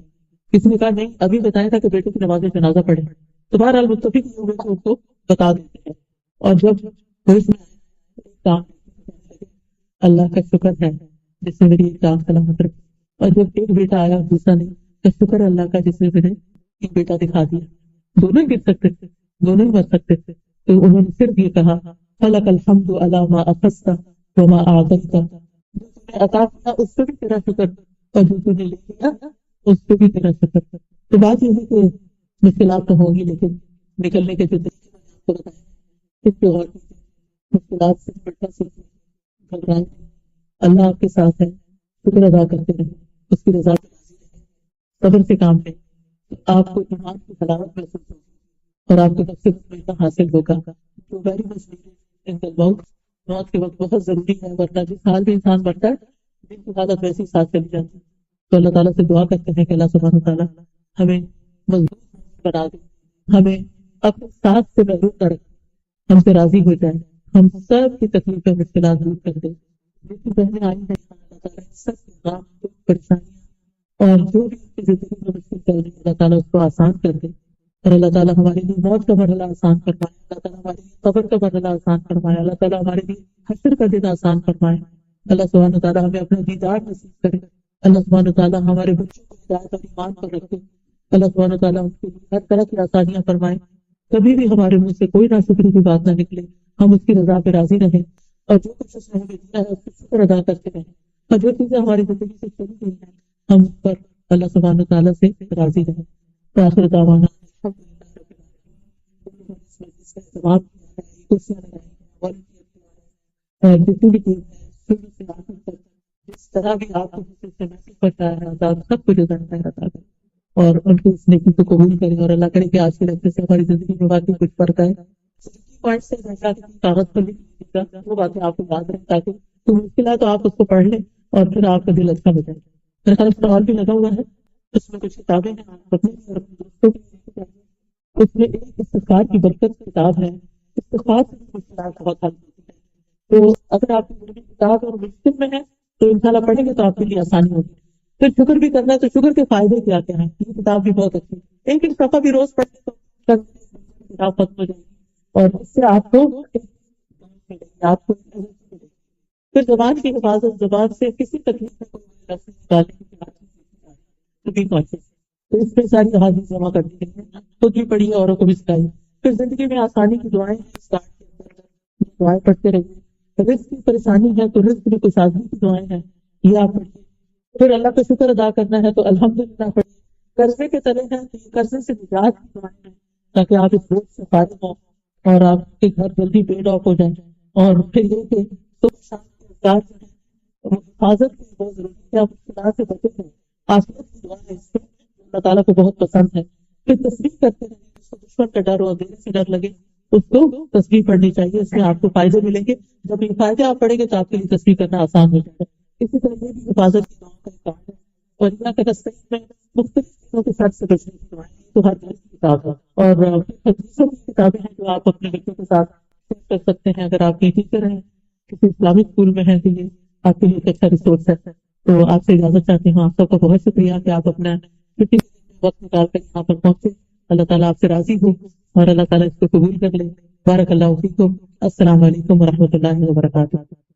A: کسی نے کہا نہیں ابھی بتائیں تھا کہ بیٹے کی نماز جنازہ پڑھے۔ تو بہرحال متفق یہ ہوئے کہ ان کو بتا دیتے ہیں۔ اور جب ہوش میں آئے اللہ کا شکر ہے جس نے میری ایک ٹانگ سلامت رکھی، اور جب ایک بیٹا آیا دوسرا نہیں، تو شکر اللہ کا جس نے مجھے ایک بیٹا دکھا دیا۔ دونوں ہی گر سکتے تھے، دونوں ہی مر سکتے تھے، تو انہوں نے صرف یہ کہا فلک الحمد علی ما اخذت وما اعطیت، جو تمہیں عطا کیا اس پہ بھی تیرا شکر، اور جو تم نے لے لیا اس پہ بھی تیرا شکر۔ تو بات یہ ہے کہ مشکلات تو ہوں گی، لیکن نکلنے کے جو طریقے میں نے آپ کو بتایا اس پہ غور کیجیے۔ مشکلات سے نپٹنا سیکھیں، گھبرائیں، اللہ آپ کے ساتھ ہے، شکر ادا کرتے رہیں، اس کی رضا سے راضی رہیں، صبر سے کام لیں، تو آپ کو ایمان کی حلاوت محسوس ہوگی اور آپ کو نفس مطمئنہ حاصل ہوگا، جو ویری مچ نیڈڈ ان دی موت۔ موت کے وقت بہت ضروری ہے، ورنہ جس حال میں انسان مرتا ہے دل کی حالت ویسی ساتھ چلی جاتی ہے۔ تو اللہ تعالیٰ سے دعا کرتے ہیں کہ اللہ سبحانہ تعالیٰ ہمیں مضبوط بنا دے، ہمیں اپنے ساتھ سے محروم نہ رکھے، ہم سے راضی ہو جائے، ہم سب کی تکلیفیں مشکلات دور کر دے۔ جتنی بہنیں آئی ہیں اللہ تعالیٰ سب کے غم دکھ پریشانیاں اور جو بھی ان کی زندگی میں مشکل چل رہی ہے اللہ تعالیٰ اس کو آسان کر دے، اور اللہ تعالیٰ ہمارے لیے موت کا مرحلہ آسان فرمائے، اللہ تعالیٰ ہمارے لیے قبر کا مرحلہ آسان فرمائے، اللہ تعالیٰ ہمارے لیے حشر کا دن آسان فرمائے، اللہ سبحانہ تعالیٰ ہمیں اپنا دیدار نصیب کرے، اللہ سبحانہ تعالیٰ ہمارے بچوں کو ہدایت اور ایمان پر رکھے، اللہ سبحانہ تعالیٰ ان کے لیے ہر طرح کی آسانیاں فرمائے، کبھی بھی ہمارے منہ سے کوئی ناشکری کی بات نہ نکلے، ہم اس کی رضا پہ راضی رہیں، اور جو کچھ اس نے ہمیں دیا ہے اس کا شکر ادا کرتے رہیں، اور جو چیزیں ہماری زندگی سے چلی گئی ہیں ہم اس پر اللہ سبحانہ تعالیٰ سے راضی رہیں۔ تو آخر دعوانا اور جتنی بھی چیز ہے شروع سے آخر تک جس طرح بھی آپ کو سے محسوس کرتا ہے عذاب سب کچھ جانتا ہے عطا کرے، اور ان کی اس نیکی کو قبول کرے، اور اللہ کرے کہ آج کے لفظ سے ہماری زندگی میں واقعی کچھ فرق آئے۔ پوائنٹ سے کاغذ پر لکھ وہ باتیں آپ کو یاد رہیں تاکہ تو مشکل ہے تو آپ اس کو پڑھ لیں اور پھر آپ کا دل اچھا ہو جائے۔ میرے خیال سوال بھی لگا ہوا ہے، اس میں کچھ کتابیں ہیں، آپ اپنے اور اپنے دوستوں کی، اس میں ایک استغفار کی برکت کتاب ہے، استغفار سے مشکلات بہت حل ہوتی ہے۔ تو اگر آپ کی زندگی کتاب اور مشکل میں ہے تو انشاءاللہ پڑھیں گے تو آپ کے لیے آسانی ہوگی. پھر شکر بھی کرنا ہے تو شکر کے فائدے کیا کیا ہیں، یہ کتاب بھی بہت اچھی ہے. ایک صفحہ بھی روز پڑھیں تو کتاب ختم ہو جائے گی، اور اس سے آپ کو آپ کو پھر زبان کی حفاظت، زبان سے کسی تکلیف میں کوئی لفظ نکالنے کی بات نہیں. تو اس پہ ساری حاضری جمع کرنی ہے، خود بھی پڑھیے اوروں کو بھی سکھائیے. پھر زندگی میں آسانی کی دعائیں دعائیں پڑھتے رہیے. رزق کی پریشانی ہے تو رزق کی کشادگی کی دعائیں ہیں، یہ آپ پڑھیے. پھر اللہ کا شکر ادا کرنا ہے تو الحمدللہ پڑھیے. قرضے کے تلے ہیں تو یہ قرضے سے نجات کی دعائیں ہیں، تاکہ آپ اس بوجھ سے فارغ ہوں اور آپ کے گھر جلدی پیڈ آف ہو جائیں. اور پھر یہ کہ صبح شام کے اذکار جو ہے حفاظت کی بہت ضروری ہے، آپ خدا سے بچے ہیں. آخرت کی دعا ہے، اس سے اللہ تعالیٰ کو بہت پسند ہے. پھر تسبیح کرتے رہے، جس کو دشمن کا ڈر ہو، اندھیرے سے ڈر لگے، اس کو تسبیح پڑھنی چاہیے، اس میں آپ کو فائدے ملیں گے. جب یہ فائدے آپ پڑھیں گے تو آپ کے لیے تسبیح کرنا آسان ہو جائے گا. اسی طرح یہ بھی حفاظت کی دعاؤں کا ایک کام ہے. اور اللہ کے راستے میں مختلف چیزوں کے ساتھ سے بچنے کی دعائیں تو ہر دن کی کتاب ہے. اور حدیثوں کی کتابیں ہیں جو آپ اپنے بچوں کے ساتھ شیئر کر سکتے ہیں. اگر آپ کے ٹیچر ہیں، کسی اسلامک اسکول میں ہیں، تو یہ آپ کے لیے ایک اچھا ریسورس ہے. تو آپ سے اجازت چاہتی ہوں. آپ سب کا بہت شکریہ کہ آپ اپنا کسی وقت نکال کر یہاں پر پہنچے. اللہ تعالیٰ آپ سے راضی ہو اور اللہ تعالیٰ اس کو قبول کر لے. بارک اللہ فیکم. السلام علیکم ورحمۃ اللہ وبرکاتہ.